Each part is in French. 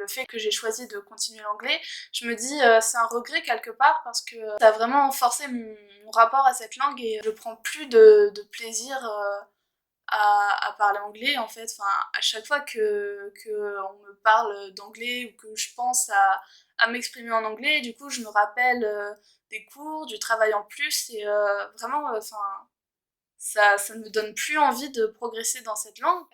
le fait que j'ai choisi de continuer l'anglais, je me dis c'est un regret quelque part parce que ça a vraiment forcé mon rapport à cette langue et je prends plus de plaisir à parler anglais en fait. Enfin, à chaque fois que on me parle d'anglais ou que je pense à m'exprimer en anglais, du coup je me rappelle des cours, du travail en plus et vraiment, enfin, ça ne me donne plus envie de progresser dans cette langue.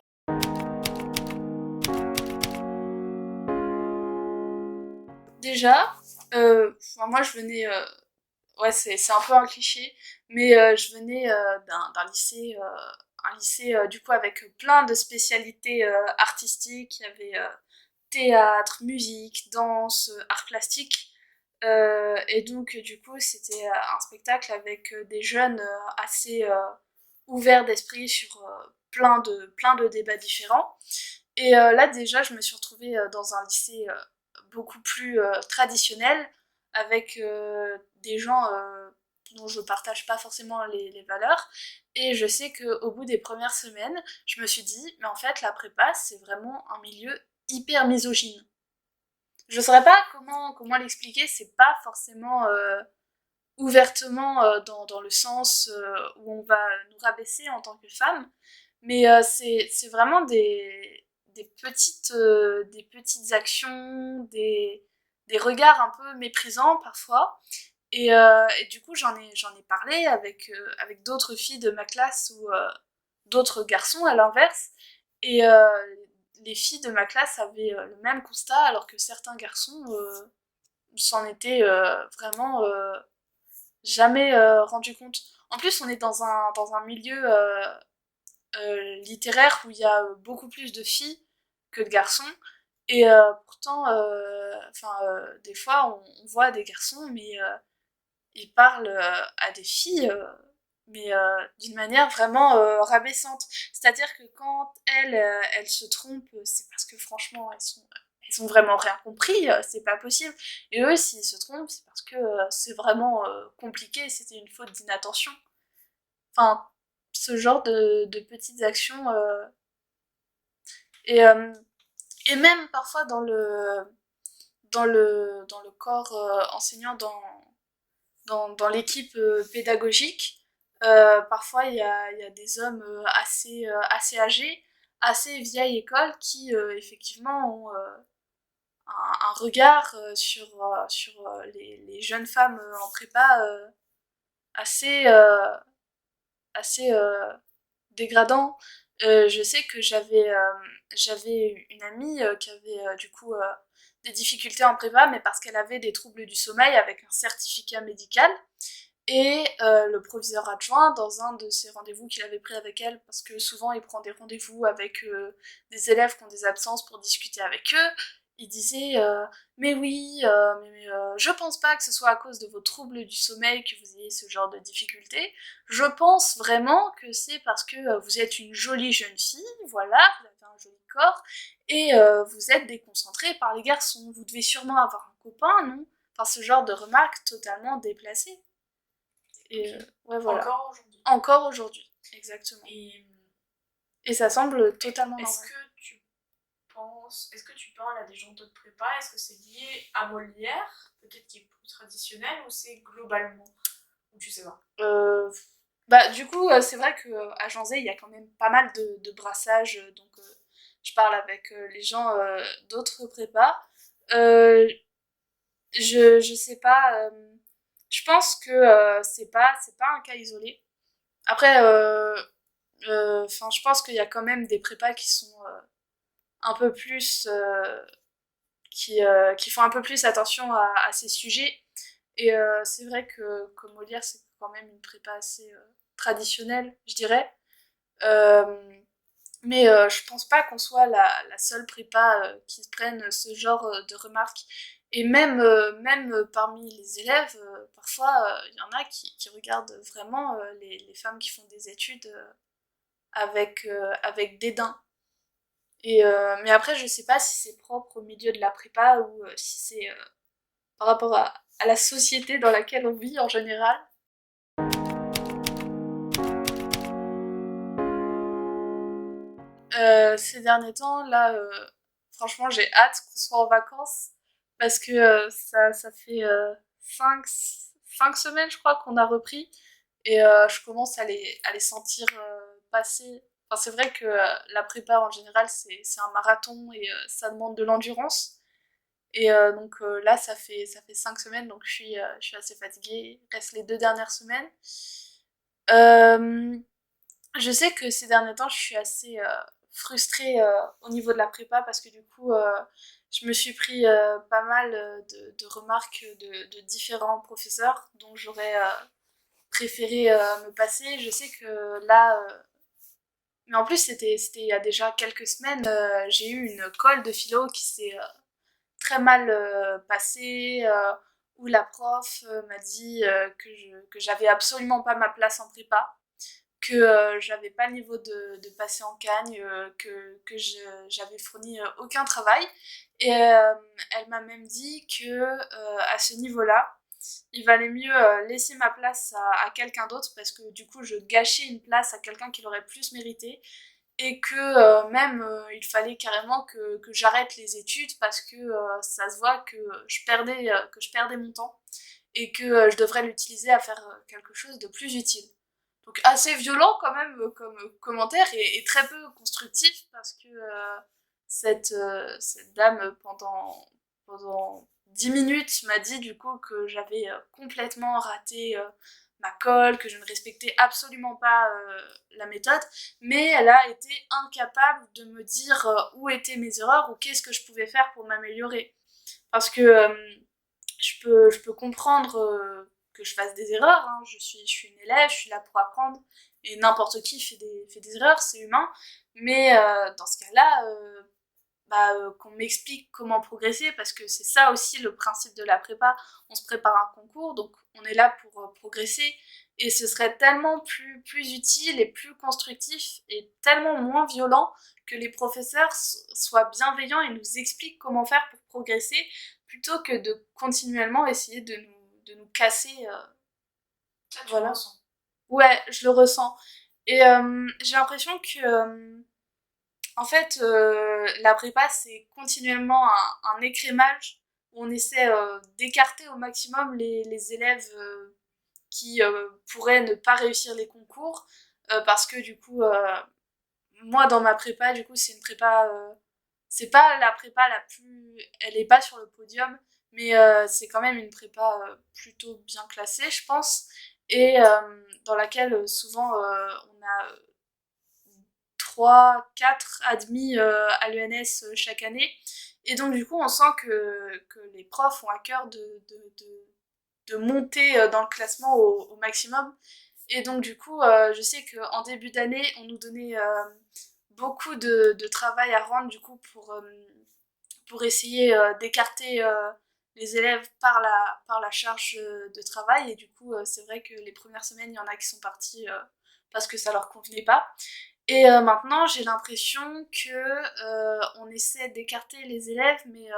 Déjà, enfin, moi je venais, ouais c'est un peu un cliché, mais je venais d'un lycée, un lycée du coup avec plein de spécialités artistiques. Il y avait théâtre, musique, danse, art plastique. Et donc du coup c'était un spectacle avec des jeunes assez ouverts d'esprit sur plein de débats différents. Et là déjà je me suis retrouvée dans un lycée beaucoup plus traditionnel avec des gens dont je partage pas forcément les valeurs. Et je sais qu'au bout des premières semaines, je me suis dit, mais en fait la prépa c'est vraiment un milieu hyper misogyne. Je saurais pas comment l'expliquer, c'est pas forcément ouvertement dans le sens où on va nous rabaisser en tant que femme, mais c'est vraiment des petites actions, des regards un peu méprisants parfois. Et du coup, j'en ai parlé avec d'autres filles de ma classe ou d'autres garçons à l'inverse. Et les filles de ma classe avaient le même constat, alors que certains garçons s'en étaient vraiment jamais rendu compte. En plus, on est dans un milieu littéraire où il y a beaucoup plus de filles que de garçons. Et pourtant, des fois, on voit des garçons, mais ils parlent à des filles, mais d'une manière vraiment rabaissante. C'est-à-dire que quand elles se trompent, c'est parce que franchement, elles ont vraiment rien compris, c'est pas possible. Et eux, s'ils se trompent, c'est parce que c'est vraiment compliqué, c'était une faute d'inattention. Enfin, ce genre de petites actions. Et, euh, et même parfois dans le corps enseignant, dans l'équipe pédagogique, parfois il y a des hommes assez âgés, assez vieille école, qui effectivement ont un regard sur les jeunes femmes en prépa assez, assez dégradant. Je sais que j'avais une amie qui avait du coup des difficultés en prépa, mais parce qu'elle avait des troubles du sommeil avec un certificat médical. Et le proviseur adjoint, dans un de ses rendez-vous qu'il avait pris avec elle, parce que souvent il prend des rendez-vous avec des élèves qui ont des absences pour discuter avec eux, il disait mais oui, je pense pas que ce soit à cause de vos troubles du sommeil que vous ayez ce genre de difficultés. Je pense vraiment que c'est parce que vous êtes une jolie jeune fille, voilà, vous avez un joli corps, et vous êtes déconcentrée par les garçons. Vous devez sûrement avoir un copain, non? Enfin, ce genre de remarques totalement déplacées. Et Ok. ouais, voilà. Encore aujourd'hui. Encore aujourd'hui, exactement. Et Et ça semble totalement est-ce normal. que tu est-ce que tu parles à des gens d'autres prépa? Est-ce que c'est lié à Molière, peut-être qui est plus traditionnel, ou c'est globalement? Ou tu sais pas? Bah, du coup, c'est vrai qu'à Janzé, il y a quand même pas mal de brassages, donc je parle avec les gens d'autres prépas. Euh, je sais pas, je pense que c'est pas un cas isolé. Après, je pense qu'il y a quand même des prépas qui sont un peu plus qui font un peu plus attention à ces sujets. Et c'est vrai que Molière, c'est quand même une prépa assez traditionnelle, je dirais. Euh, mais je pense pas qu'on soit la seule prépa qui se prenne ce genre de remarques. Et même parmi les élèves, parfois, il y en a qui regardent vraiment les femmes qui font des études avec dédain. Et, mais après, je sais pas si c'est propre au milieu de la prépa ou si c'est par rapport à la société dans laquelle on vit en général. Ces derniers temps, là, franchement, j'ai hâte qu'on soit en vacances parce que ça fait 5 semaines, je crois, qu'on a repris et je commence à les sentir passer. Enfin, c'est vrai que la prépa en général, c'est un marathon et ça demande de l'endurance. Et donc là, ça fait 5 semaines, donc je suis assez fatiguée. Il reste les 2 dernières semaines. Euh, je sais que ces derniers temps, je suis assez frustrée au niveau de la prépa parce que du coup, je me suis pris pas mal de remarques de différents professeurs dont j'aurais préféré me passer. Je sais que là, mais en plus, c'était il y a déjà quelques semaines, j'ai eu une colle de philo qui s'est très mal passée, où la prof m'a dit que j'avais absolument pas ma place en prépa, que j'avais pas le niveau de passer en Cagne, j'avais fourni aucun travail. Et elle m'a même dit que à ce niveau-là, il valait mieux laisser ma place à quelqu'un d'autre parce que du coup je gâchais une place à quelqu'un qui l'aurait plus mérité et que même il fallait carrément que j'arrête les études parce que ça se voit que je perdais mon temps et que je devrais l'utiliser à faire quelque chose de plus utile. Donc assez violent quand même comme commentaire et très peu constructif parce que cette dame pendant 10 minutes m'a dit du coup que j'avais complètement raté ma colle, que je ne respectais absolument pas la méthode, mais elle a été incapable de me dire où étaient mes erreurs ou qu'est-ce que je pouvais faire pour m'améliorer. Parce que je peux comprendre que je fasse des erreurs, hein. Je suis une élève, je suis là pour apprendre, et n'importe qui fait des erreurs, c'est humain. Mais dans ce cas-là, qu'on m'explique comment progresser, parce que c'est ça aussi le principe de la prépa. On se prépare un concours, donc on est là pour progresser. Et ce serait tellement plus utile et plus constructif et tellement moins violent que les professeurs soient bienveillants et nous expliquent comment faire pour progresser, plutôt que de continuellement essayer de nous casser. Ça, tu le Voilà. ressens. Ouais, je le ressens. Et j'ai l'impression que en fait, la prépa, c'est continuellement un écrémage où on essaie d'écarter au maximum les élèves qui pourraient ne pas réussir les concours, parce que du coup, moi dans ma prépa, du coup, c'est une prépa, c'est pas la prépa la plus, elle est pas sur le podium, mais c'est quand même une prépa plutôt bien classée, je pense, et dans laquelle souvent on a 3, 4 admis à l'ENS chaque année. Et donc, du coup, on sent que les profs ont à cœur de monter dans le classement au maximum. Et donc, du coup, je sais qu'en début d'année, on nous donnait beaucoup de travail à rendre, du coup, pour essayer d'écarter les élèves par la charge de travail. Et du coup, c'est vrai que les premières semaines, il y en a qui sont partis parce que ça leur convenait pas. Et maintenant, j'ai l'impression que on essaie d'écarter les élèves, mais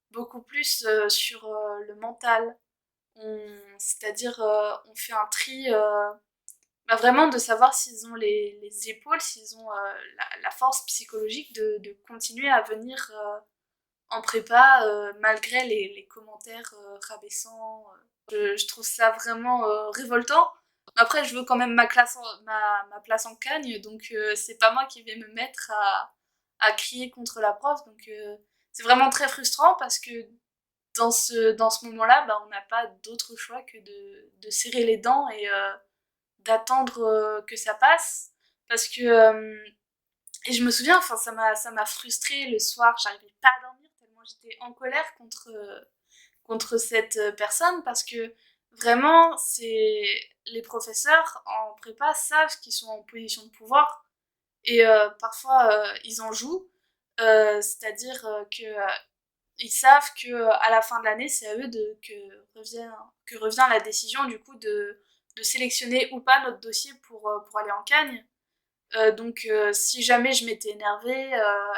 beaucoup plus sur le mental. C'est-à-dire, on fait un tri, vraiment de savoir s'ils ont les épaules, s'ils ont la force psychologique de continuer à venir en prépa malgré les commentaires rabaissants. Je trouve ça vraiment révoltant. Après, je veux quand même ma place en Cagne, donc c'est pas moi qui vais me mettre à crier contre la prof. Donc c'est vraiment très frustrant parce que dans ce moment-là, on n'a pas d'autre choix que de serrer les dents et d'attendre que ça passe. Parce que et je me souviens, enfin, ça m'a frustrée le soir, j'arrivais pas à dormir tellement j'étais en colère contre cette personne parce que vraiment, les professeurs en prépa savent qu'ils sont en position de pouvoir et parfois ils en jouent, c'est-à-dire ils savent que à la fin de l'année, c'est à eux que revient la décision du coup de sélectionner ou pas notre dossier pour aller en Cagne. Donc si jamais je m'étais énervée,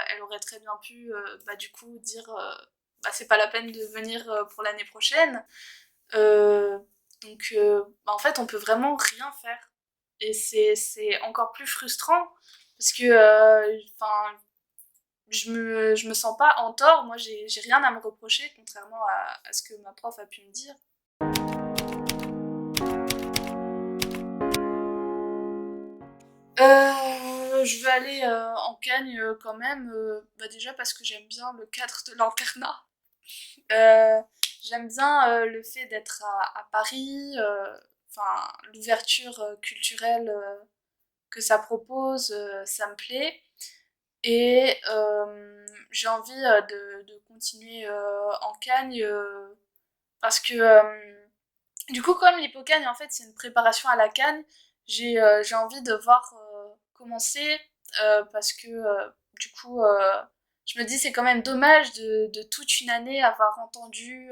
elle aurait très bien pu du coup dire c'est pas la peine de venir pour l'année prochaine. Euh, donc en fait on peut vraiment rien faire. Et c'est encore plus frustrant parce que enfin je me sens pas en tort, moi j'ai rien à me reprocher, contrairement à ce que ma prof a pu me dire. Je vais aller en Cagne quand même, bah déjà parce que j'aime bien le cadre de l'internat. Euh, J'aime bien le fait d'être à Paris, enfin l'ouverture culturelle que ça propose, ça me plaît. Et j'ai envie de continuer en Cagne parce que du coup, comme l'hypocagne, en fait, c'est une préparation à la canne, j'ai envie de voir commencer parce que du coup, je me dis c'est quand même dommage de toute une année avoir entendu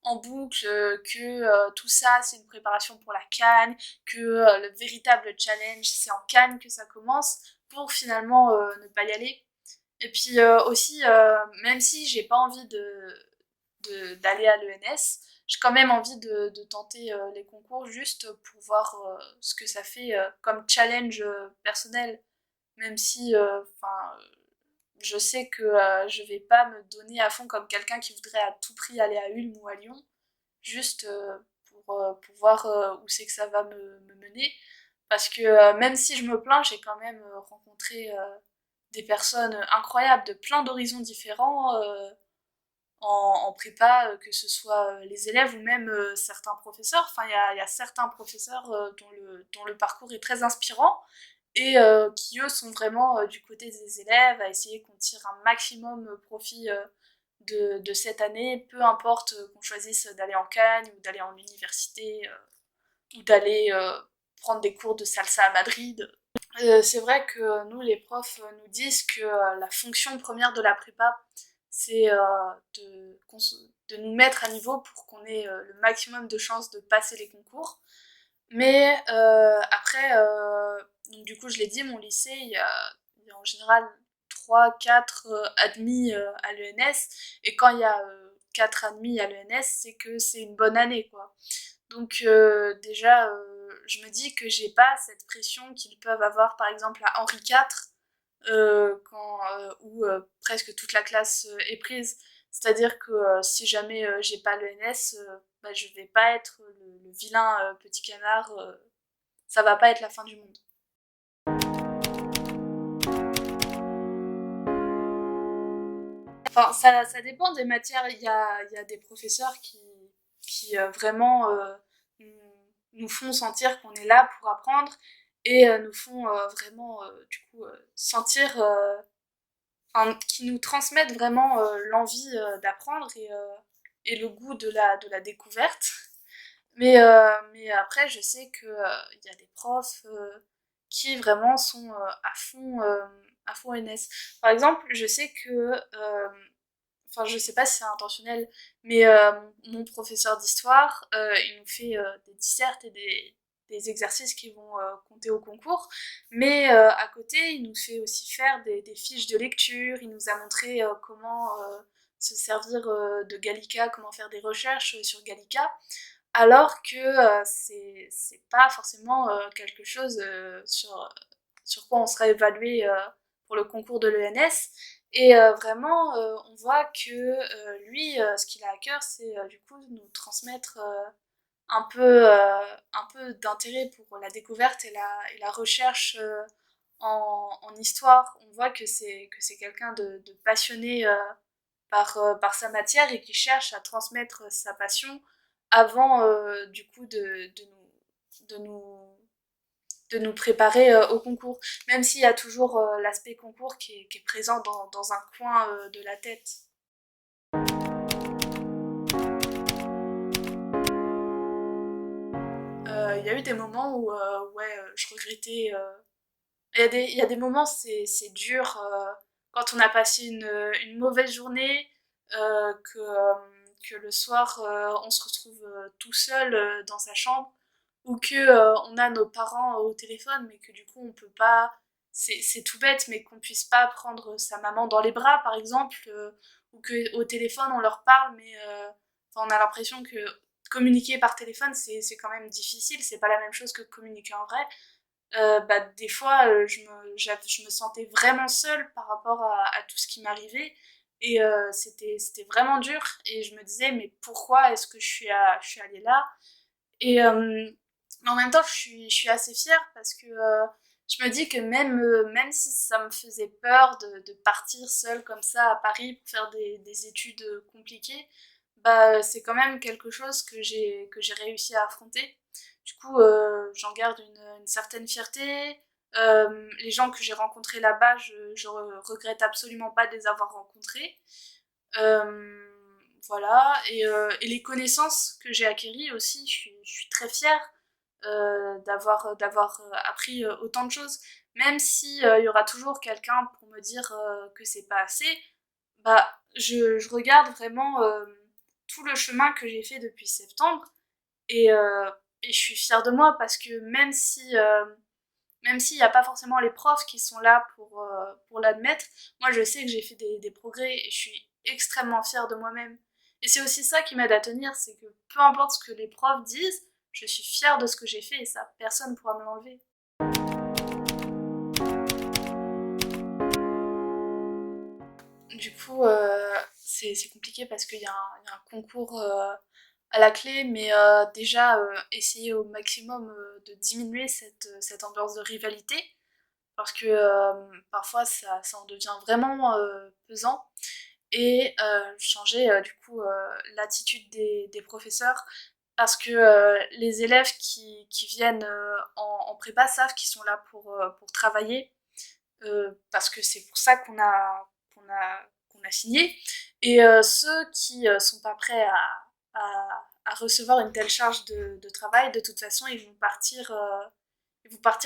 en boucle que tout ça c'est une préparation pour la canne, que le véritable challenge c'est en canne que ça commence pour finalement ne pas y aller. Et puis aussi, même si j'ai pas envie d'aller à l'ENS, j'ai quand même envie de tenter les concours juste pour voir ce que ça fait comme challenge personnel. Même si je sais que je vais pas me donner à fond comme quelqu'un qui voudrait à tout prix aller à Ulm ou à Lyon, juste pour voir où c'est que ça va me mener. Parce que même si je me plains, j'ai quand même rencontré des personnes incroyables de plein d'horizons différents en prépa, que ce soit les élèves ou même certains professeurs. Enfin, il y a certains professeurs dont le parcours est très inspirant et qui, eux, sont vraiment du côté des élèves, à essayer qu'on tire un maximum profit de cette année, peu importe qu'on choisisse d'aller en Cagne ou d'aller en université ou d'aller prendre des cours de salsa à Madrid. C'est vrai que nous, les profs, nous disent que la fonction première de la prépa, c'est de nous mettre à niveau pour qu'on ait le maximum de chances de passer les concours. Mais après, donc du coup, je l'ai dit, mon lycée, il y a en général 3 4 admis à l'ENS. Et quand il y a 4 admis à l'ENS, c'est que c'est une bonne année, quoi. Donc déjà, je me dis que j'ai pas cette pression qu'ils peuvent avoir par exemple à Henri IV, où presque toute la classe est prise. C'est-à-dire que si jamais j'ai pas l'ENS, bah, je vais pas être le vilain petit canard, ça va pas être la fin du monde. Enfin, ça dépend des matières. Il y a des professeurs qui vraiment nous font sentir qu'on est là pour apprendre et nous font vraiment du coup sentir, enfin, qui nous transmettent vraiment l'envie d'apprendre et le goût de la découverte. Mais après, je sais que il y a des profs qui vraiment sont à fond NS. Par exemple, je sais que enfin je sais pas si c'est intentionnel, mais mon professeur d'histoire, il nous fait des dissertes et des exercices qui vont compter au concours, mais à côté, il nous fait aussi faire des fiches de lecture, il nous a montré comment se servir de Gallica, comment faire des recherches sur Gallica, alors que c'est pas forcément quelque chose sur quoi on sera évalué pour le concours de l'ENS. Et vraiment, on voit que lui, ce qu'il a à cœur, c'est du coup de nous transmettre un peu d'intérêt pour la découverte et la recherche en histoire. On voit que c'est quelqu'un de passionné par sa matière et qui cherche à transmettre sa passion avant du coup de nous, de nous préparer au concours. Même s'il y a toujours l'aspect concours qui est présent dans un coin de la tête. Il y a eu des moments où ouais, je regrettais. Il y a des moments, c'est dur quand on a passé une mauvaise journée, que le soir, on se retrouve tout seul dans sa chambre, ou que on a nos parents au téléphone, mais que du coup, on peut pas. C'est tout bête, mais qu'on puisse pas prendre sa maman dans les bras, par exemple, ou que au téléphone, on leur parle, mais enfin, on a l'impression que communiquer par téléphone, c'est quand même difficile, c'est pas la même chose que communiquer en vrai. des fois, je me sentais vraiment seule par rapport à tout ce qui m'arrivait. Et c'était vraiment dur. Et je me disais, mais pourquoi est-ce que je suis allée là? Et en même temps, je suis assez fière parce que je me dis que même si ça me faisait peur de partir seule comme ça à Paris pour faire des études compliquées, c'est quand même quelque chose que j'ai réussi à affronter. Du coup, j'en garde une certaine fierté. Les gens que j'ai rencontrés là-bas, je regrette absolument pas de les avoir rencontrés. Euh, voilà, et les connaissances que j'ai acquéries aussi, je suis très fière d'avoir appris autant de choses. Même si il y aura toujours quelqu'un pour me dire que c'est pas assez, je regarde vraiment tout le chemin que j'ai fait depuis septembre et, euh, et je suis fière de moi parce que même s'il n'y a pas forcément les profs qui sont là pour l'admettre, moi je sais que j'ai fait des progrès et je suis extrêmement fière de moi-même. Et c'est aussi ça qui m'aide à tenir, c'est que peu importe ce que les profs disent, je suis fière de ce que j'ai fait et ça, personne ne pourra me l'enlever. Du coup, c'est compliqué parce qu'il y a un concours à la clé, mais déjà, essayer au maximum de diminuer cette ambiance de rivalité parce que parfois ça en devient vraiment pesant et changer du coup l'attitude des professeurs parce que les élèves qui viennent en prépa savent qu'ils sont là pour travailler parce que c'est pour ça qu'on a signé et ceux qui sont pas prêts à recevoir une telle charge de travail, de toute façon ils vont partir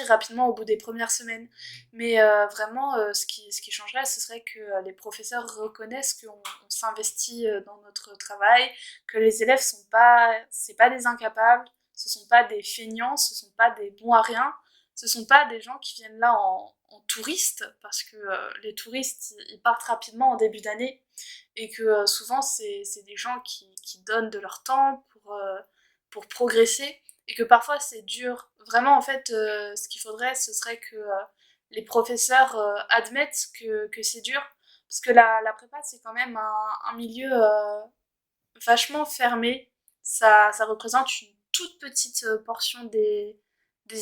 rapidement au bout des premières semaines. Mais vraiment, ce qui changerait, ce serait que les professeurs reconnaissent qu'on s'investit dans notre travail, que les élèves c'est pas des incapables, ce sont pas des feignants, ce sont pas des bons à rien, ce sont pas des gens qui viennent là en touristes, parce que les touristes, ils partent rapidement en début d'année, et que souvent, c'est des gens qui donnent de leur temps pour progresser, et que parfois c'est dur. Vraiment, en fait, ce qu'il faudrait, ce serait que les professeurs admettent que c'est dur, parce que la prépa, c'est quand même un milieu vachement fermé. Ça représente une toute petite portion des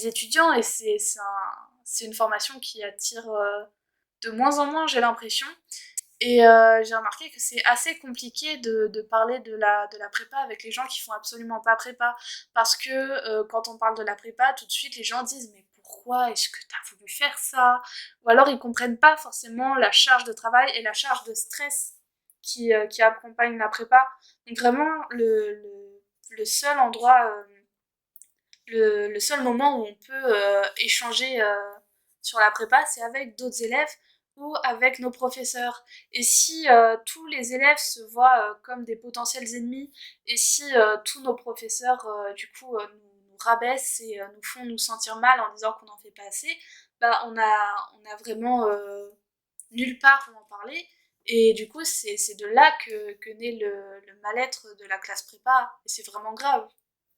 étudiants, et c'est une formation qui attire de moins en moins, j'ai l'impression. Et j'ai remarqué que c'est assez compliqué de parler de la prépa avec les gens qui font absolument pas prépa. Parce que quand on parle de la prépa, tout de suite les gens disent mais pourquoi est-ce que t'as voulu faire ça? Ou alors ils comprennent pas forcément la charge de travail et la charge de stress qui accompagne la prépa. Donc vraiment le seul endroit, le seul moment où on peut échanger sur la prépa, c'est avec d'autres élèves ou avec nos professeurs. Et si tous les élèves se voient comme des potentiels ennemis, et si tous nos professeurs, du coup, nous rabaissent et nous font nous sentir mal en disant qu'on n'en fait pas assez, on a vraiment nulle part où en parler. Et du coup, c'est de là que naît le mal-être de la classe prépa. Et c'est vraiment grave.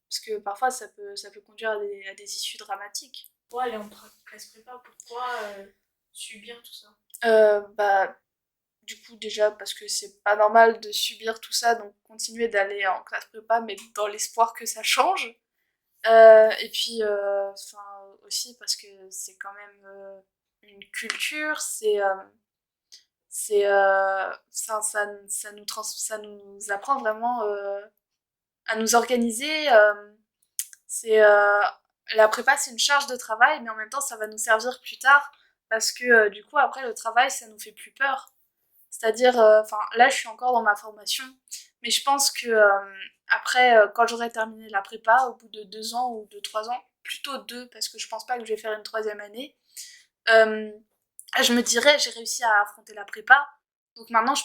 Parce que parfois, ça peut conduire à des issues dramatiques. Pourquoi aller en classe prépa? Pourquoi subir tout ça? Bah, du coup, déjà, parce que c'est pas normal de subir tout ça, donc continuer d'aller en classe prépa, mais dans l'espoir que ça change. Et puis, enfin, aussi parce que c'est quand même une culture, ça nous apprend vraiment à nous organiser. C'est la prépa, c'est une charge de travail, mais en même temps, ça va nous servir plus tard parce que du coup, après le travail, ça nous fait plus peur. C'est-à-dire, enfin, là, je suis encore dans ma formation, mais je pense que après, quand j'aurai terminé la prépa, au bout de 2 ans ou de 3 ans, plutôt deux, parce que je pense pas que je vais faire une troisième année, euh, je me dirais, j'ai réussi à affronter la prépa. Donc maintenant, je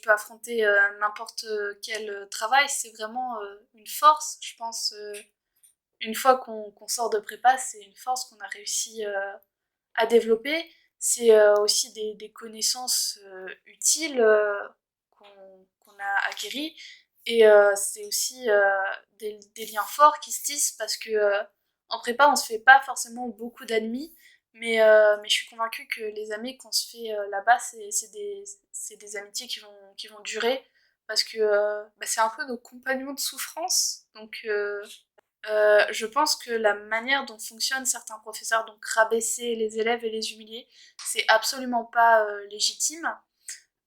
peux affronter n'importe quel travail. C'est vraiment une force, je pense. Une fois qu'on sort de prépa, c'est une force qu'on a réussi à développer. C'est aussi des connaissances utiles qu'on a acquéries. Et c'est aussi des liens forts qui se tissent parce que En prépa, on se fait pas forcément beaucoup d'amis, mais je suis convaincue que les amis qu'on se fait là-bas, c'est des amitiés qui vont durer, parce que bah, c'est un peu nos compagnons de souffrance. Donc je pense que la manière dont fonctionnent certains professeurs, donc rabaisser les élèves et les humilier, c'est absolument pas légitime.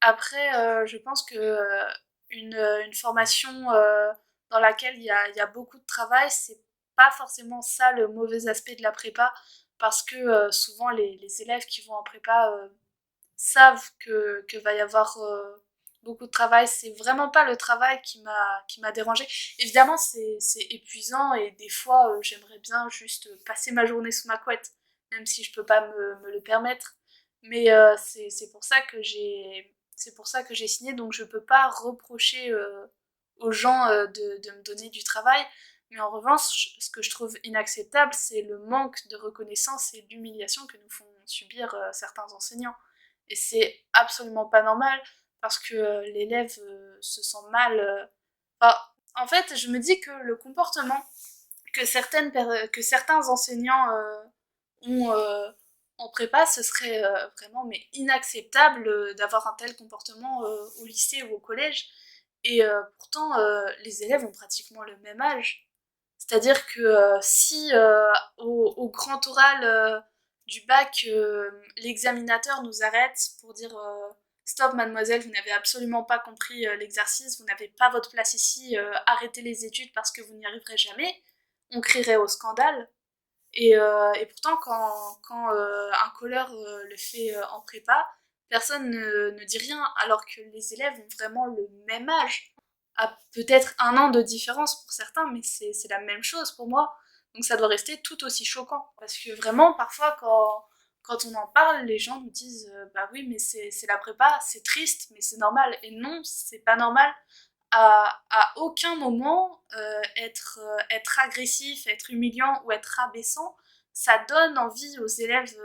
Après, je pense que une formation dans laquelle il y a beaucoup de travail, c'est pas forcément ça le mauvais aspect de la prépa, parce que souvent les élèves qui vont en prépa savent que va y avoir beaucoup de travail. C'est vraiment pas le travail qui m'a dérangé. Évidemment, c'est épuisant et des fois, j'aimerais bien juste passer ma journée sous ma couette, même si je peux pas me le permettre. Mais c'est pour ça que c'est pour ça que j'ai signé, donc je peux pas reprocher aux gens de me donner du travail. Mais en revanche, ce que je trouve inacceptable, c'est le manque de reconnaissance et l'humiliation que nous font subir certains enseignants. Et c'est absolument pas normal parce que l'élève se sent mal. Enfin, en fait, je me dis que le comportement que certains enseignants ont en prépa, ce serait vraiment mais inacceptable d'avoir un tel comportement au lycée ou au collège. Et pourtant, les élèves ont pratiquement le même âge. C'est-à-dire que si au grand oral du bac, l'examinateur nous arrête pour dire stop mademoiselle, vous n'avez absolument pas compris l'exercice, vous n'avez pas votre place ici, arrêtez les études parce que vous n'y arriverez jamais, on crierait au scandale. Et pourtant, quand un colleur le fait en prépa, personne ne dit rien, alors que les élèves ont vraiment le même âge. À peut-être un an de différence pour certains, mais c'est la même chose pour moi. Donc ça doit rester tout aussi choquant. Parce que vraiment, parfois, quand on en parle, les gens nous disent bah oui, mais c'est la prépa, c'est triste, mais c'est normal. Et non, c'est pas normal. À aucun moment, être agressif, être humiliant ou être rabaissant, ça donne envie aux élèves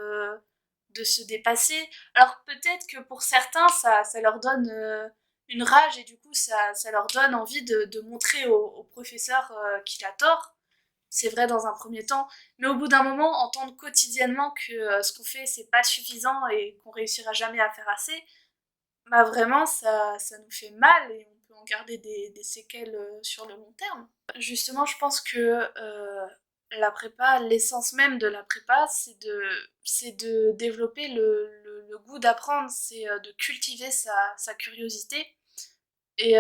de se dépasser. Alors peut-être que pour certains, ça leur donne une rage et du coup, ça leur donne envie de montrer au professeur qu'il a tort. C'est vrai dans un premier temps, mais au bout d'un moment, entendre quotidiennement que ce qu'on fait, c'est pas suffisant et qu'on réussira jamais à faire assez, bah vraiment, ça nous fait mal et on peut en garder des séquelles sur le long terme. Justement, je pense que la prépa, l'essence même de la prépa, c'est de développer le goût d'apprendre, c'est de cultiver sa curiosité. Et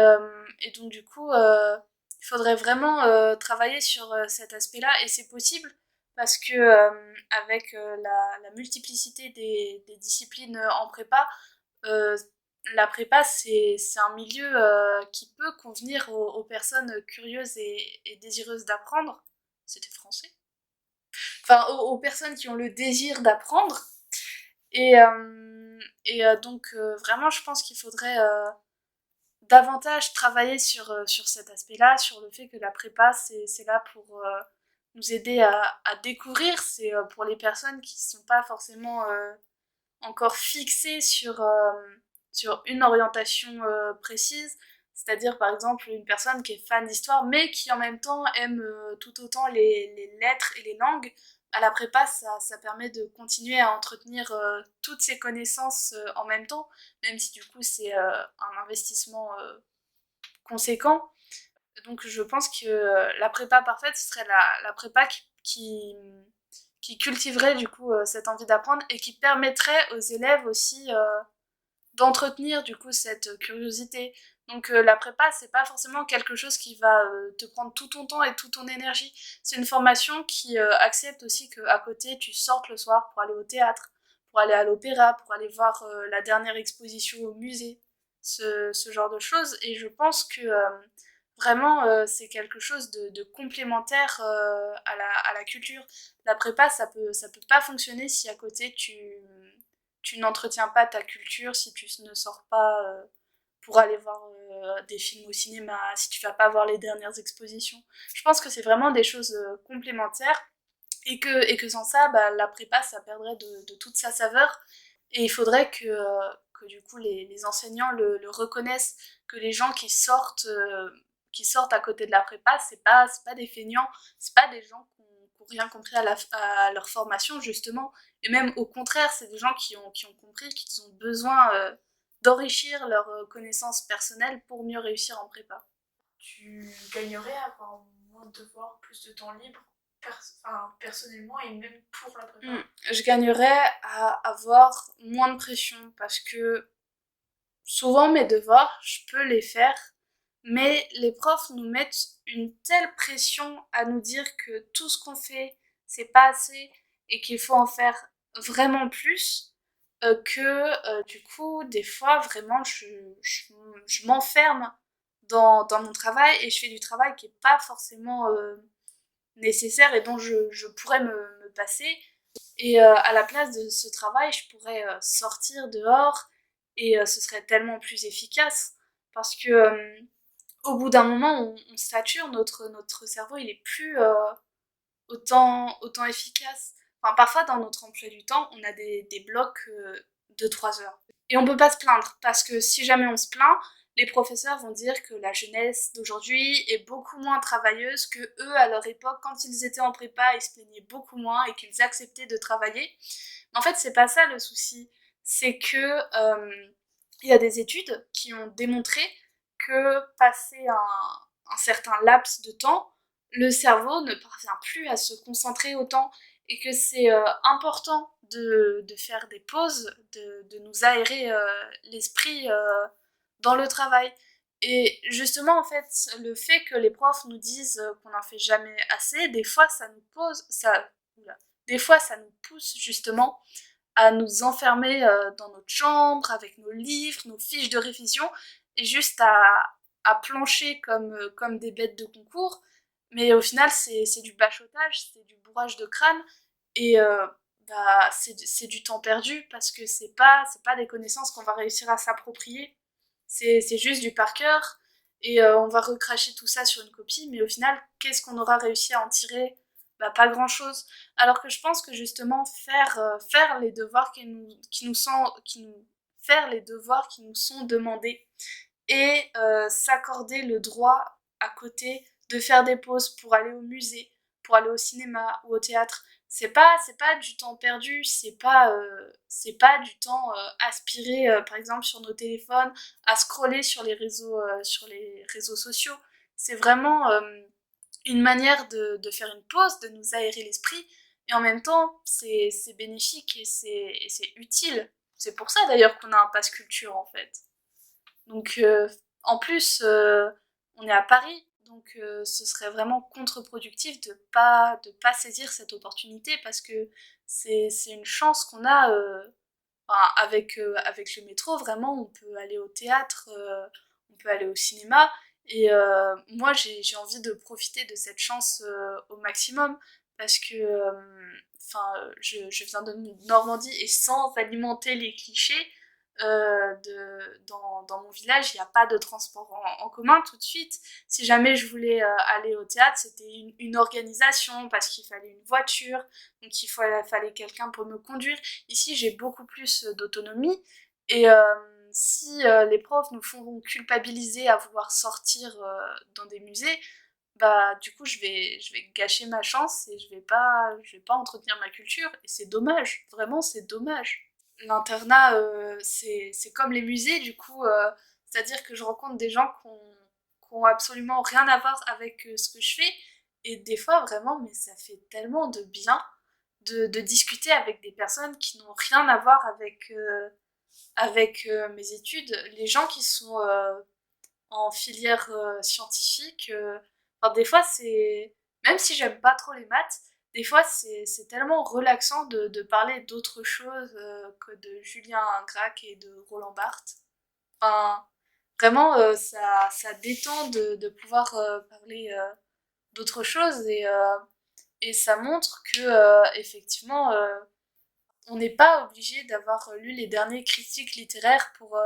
donc du coup, il faudrait vraiment travailler sur cet aspect-là et c'est possible parce que avec la multiplicité des disciplines en prépa, euh, la prépa, c'est un milieu qui peut convenir aux personnes curieuses et désireuses d'apprendre. C'était français. Enfin, aux personnes qui ont le désir d'apprendre. Donc, vraiment, je pense qu'il faudrait davantage travailler sur cet aspect-là, sur le fait que la prépa, c'est là pour nous aider à découvrir. C'est pour les personnes qui ne sont pas forcément encore fixé sur une orientation précise, c'est-à-dire par exemple une personne qui est fan d'histoire mais qui en même temps aime tout autant les lettres et les langues. À la prépa, ça permet de continuer à entretenir toutes ces connaissances en même temps, même si du coup c'est un investissement conséquent. Donc je pense que la prépa parfaite, ce serait la prépa qui cultiverait du coup cette envie d'apprendre et qui permettrait aux élèves aussi d'entretenir du coup cette curiosité. Donc la prépa, c'est pas forcément quelque chose qui va te prendre tout ton temps et toute ton énergie. C'est une formation qui accepte aussi qu'à côté tu sortes le soir pour aller au théâtre, pour aller à l'opéra, pour aller voir la dernière exposition au musée, ce genre de choses. Et je pense que vraiment c'est quelque chose de complémentaire à la culture. La prépa, ça peut pas fonctionner si à côté tu n'entretiens pas ta culture, si tu ne sors pas pour aller voir des films au cinéma, si tu vas pas voir les dernières expositions. Je pense que c'est vraiment des choses complémentaires et que sans ça, bah, la prépa, ça perdrait de toute sa saveur. Et il faudrait que du coup les enseignants le reconnaissent, que les gens qui sortent à côté de la prépa, c'est pas des feignants, c'est pas des gens qu'on rien compris à leur formation, justement. Et même au contraire, c'est des gens qui ont compris qu'ils ont besoin d'enrichir leurs connaissances personnelles pour mieux réussir en prépa. Tu gagnerais à avoir moins de devoirs, plus de temps libre, personnellement et même pour la prépa. Je gagnerais à avoir moins de pression parce que souvent mes devoirs, je peux les faire, mais les profs nous mettent une telle pression à nous dire que tout ce qu'on fait, c'est pas assez et qu'il faut en faire vraiment plus, que du coup, des fois, vraiment, je m'enferme dans mon travail et je fais du travail qui est pas forcément nécessaire et dont je pourrais me passer. Et à la place de ce travail, je pourrais sortir dehors et ce serait tellement plus efficace parce que au bout d'un moment, on sature, notre cerveau, il est plus autant efficace. Enfin, parfois, dans notre emploi du temps, on a des blocs de 3 heures. Et on peut pas se plaindre, parce que si jamais on se plaint, les professeurs vont dire que la jeunesse d'aujourd'hui est beaucoup moins travailleuse que eux, à leur époque, quand ils étaient en prépa, ils se plaignaient beaucoup moins et qu'ils acceptaient de travailler. Mais en fait, c'est pas ça le souci. C'est que il y a des études qui ont démontré que passer un certain laps de temps, le cerveau ne parvient plus à se concentrer autant et que c'est important de faire des pauses, de nous aérer l'esprit dans le travail. Et justement, en fait, le fait que les profs nous disent qu'on n'en fait jamais assez, des fois, ça nous pose, ça, oula, des fois, ça nous pousse justement à nous enfermer dans notre chambre avec nos livres, nos fiches de révision et juste à plancher comme des bêtes de concours. Mais au final, c'est du bachotage, c'est du bourrage de crâne et bah, c'est du temps perdu parce que c'est pas des connaissances qu'on va réussir à s'approprier. C'est juste du par cœur et on va recracher tout ça sur une copie, mais au final, qu'est-ce qu'on aura réussi à en tirer? Bah, pas grand chose. Alors que je pense que justement faire les devoirs faire les devoirs qui nous sont demandés et s'accorder le droit à côté de faire des pauses pour aller au musée, pour aller au cinéma ou au théâtre. C'est pas du temps perdu, c'est pas du temps aspiré par exemple sur nos téléphones, à scroller sur les réseaux sociaux. C'est vraiment une manière de faire une pause, de nous aérer l'esprit, et en même temps, c'est bénéfique et c'est utile. C'est pour ça d'ailleurs qu'on a un pass culture en fait. Donc en plus, on est à Paris, donc ce serait vraiment contre-productif de pas saisir cette opportunité parce que c'est une chance qu'on a enfin, avec le métro, vraiment, on peut aller au théâtre, on peut aller au cinéma. Et moi, j'ai envie de profiter de cette chance au maximum parce que je viens de Normandie et sans alimenter les clichés, dans mon village, il n'y a pas de transport en commun tout de suite. Si jamais je voulais aller au théâtre, c'était une organisation parce qu'il fallait une voiture, donc fallait quelqu'un pour me conduire. Ici, j'ai beaucoup plus d'autonomie et si les profs nous font culpabiliser à vouloir sortir dans des musées, bah du coup je vais gâcher ma chance et je vais pas entretenir ma culture et c'est dommage, vraiment c'est dommage. L'internat c'est comme les musées du coup, c'est-à-dire que je rencontre des gens qui ont absolument rien à voir avec ce que je fais et des fois vraiment mais ça fait tellement de bien de discuter avec des personnes qui n'ont rien à voir avec mes études. Les gens qui sont en filière scientifique, enfin, des fois c'est... Même si j'aime pas trop les maths, des fois c'est tellement relaxant de parler d'autre chose que de Julien Gracq et de Roland Barthes. Enfin, vraiment, ça détend de pouvoir parler d'autre chose et ça montre que effectivement on n'est pas obligé d'avoir lu les derniers critiques littéraires pour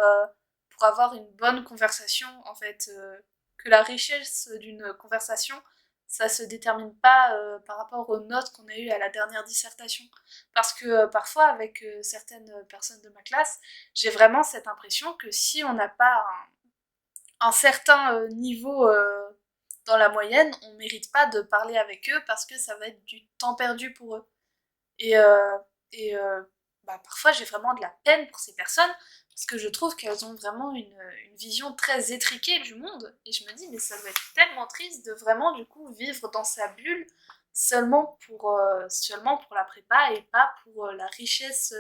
avoir une bonne conversation en fait, que la richesse d'une conversation ça se détermine pas par rapport aux notes qu'on a eues à la dernière dissertation parce que parfois avec certaines personnes de ma classe j'ai vraiment cette impression que si on n'a pas un certain niveau dans la moyenne, on mérite pas de parler avec eux parce que ça va être du temps perdu pour eux. Et, euh, et parfois, j'ai vraiment de la peine pour ces personnes parce que je trouve qu'elles ont vraiment une vision très étriquée du monde. Et je me dis, mais ça doit être tellement triste de vraiment, du coup, vivre dans sa bulle seulement pour la prépa et pas pour la richesse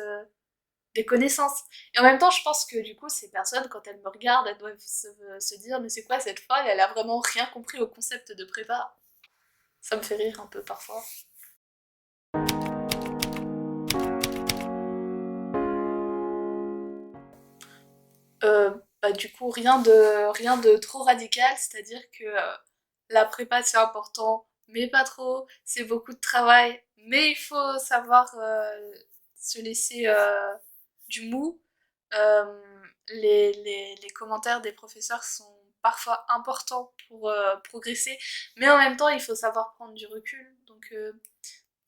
des connaissances. Et en même temps, je pense que du coup, ces personnes, quand elles me regardent, elles doivent se dire, mais c'est quoi cette folle? Elle a vraiment rien compris au concept de prépa. Ça me fait rire un peu parfois. Du coup, rien de trop radical, c'est-à-dire que la prépa c'est important, mais pas trop, c'est beaucoup de travail, mais il faut savoir se laisser du mou. Euh, les commentaires des professeurs sont parfois importants pour progresser, mais en même temps, il faut savoir prendre du recul. Donc,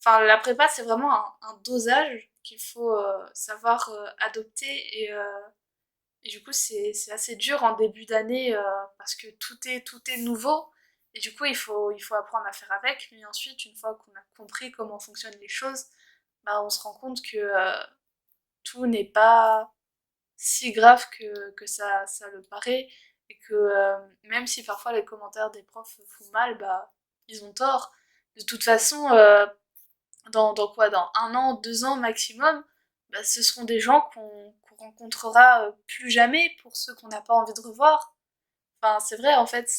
la prépa, c'est vraiment un dosage qu'il faut savoir adopter et du coup, c'est assez dur en début d'année parce que tout est nouveau. Et du coup, il faut apprendre à faire avec. Mais ensuite, une fois qu'on a compris comment fonctionnent les choses, bah, on se rend compte que tout n'est pas si grave que ça le paraît. Et que même si parfois les commentaires des profs font mal, bah, ils ont tort. De toute façon, dans un an, 2 ans maximum, bah, ce seront des gens qu'on rencontrera plus jamais pour ceux qu'on n'a pas envie de revoir. Enfin, c'est vrai, en fait,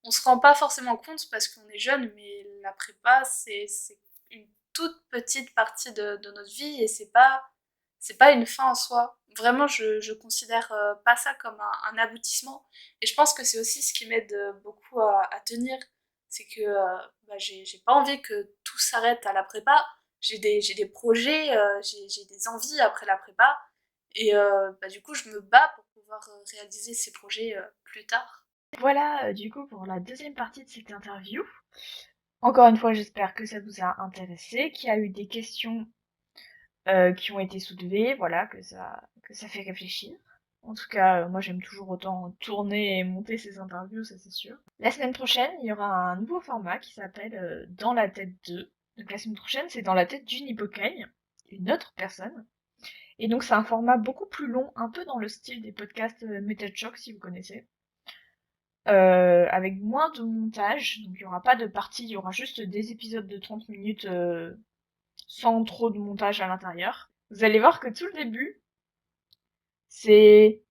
on se rend pas forcément compte parce qu'on est jeune, mais la prépa, c'est une toute petite partie de notre vie et c'est pas une fin en soi. Vraiment, je considère pas ça comme un aboutissement. Et je pense que c'est aussi ce qui m'aide beaucoup à tenir. C'est que j'ai pas envie que tout s'arrête à la prépa. J'ai des projets, j'ai des envies après la prépa. Et du coup, je me bats pour pouvoir réaliser ces projets plus tard. Voilà, du coup, pour la deuxième partie de cette interview. Encore une fois, j'espère que ça vous a intéressé, qu'il y a eu des questions qui ont été soulevées, voilà, que ça fait réfléchir. En tout cas, moi j'aime toujours autant tourner et monter ces interviews, ça c'est sûr. La semaine prochaine, il y aura un nouveau format qui s'appelle Dans la tête 2. Donc la semaine prochaine, c'est dans la tête d'une hypocagne, une autre personne. Et donc c'est un format beaucoup plus long, un peu dans le style des podcasts Method Shock si vous connaissez. Avec moins de montage, donc il y aura pas de partie, il y aura juste des épisodes de 30 minutes sans trop de montage à l'intérieur. Vous allez voir que tout le début, c'est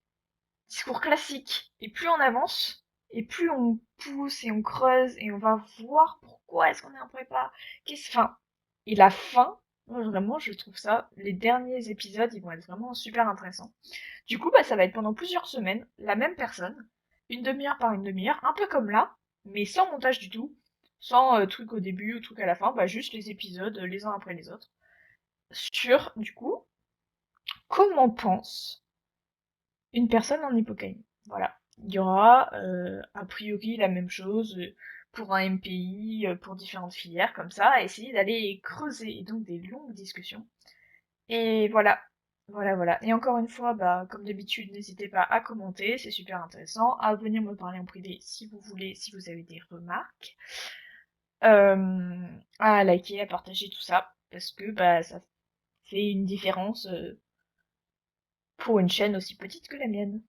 discours classique. Et plus on avance, et plus on pousse et on creuse et on va voir pourquoi est-ce qu'on est en prépa. Enfin, et la fin, moi vraiment, je trouve ça, les derniers épisodes, ils vont être vraiment super intéressants. Du coup, bah, ça va être pendant plusieurs semaines, la même personne, une demi-heure par une demi-heure, un peu comme là, mais sans montage du tout, sans truc au début ou truc à la fin, bah juste les épisodes les uns après les autres. Sur, du coup, comment pense une personne en hypocaïne. Voilà. Il y aura a priori la même chose pour un MPI, pour différentes filières comme ça, à essayer d'aller creuser, et donc des longues discussions. Et voilà. Voilà, voilà. Et encore une fois, bah, comme d'habitude, n'hésitez pas à commenter, c'est super intéressant, à venir me parler en privé si vous voulez, si vous avez des remarques, à liker, à partager tout ça, parce que bah ça fait une différence pour une chaîne aussi petite que la mienne.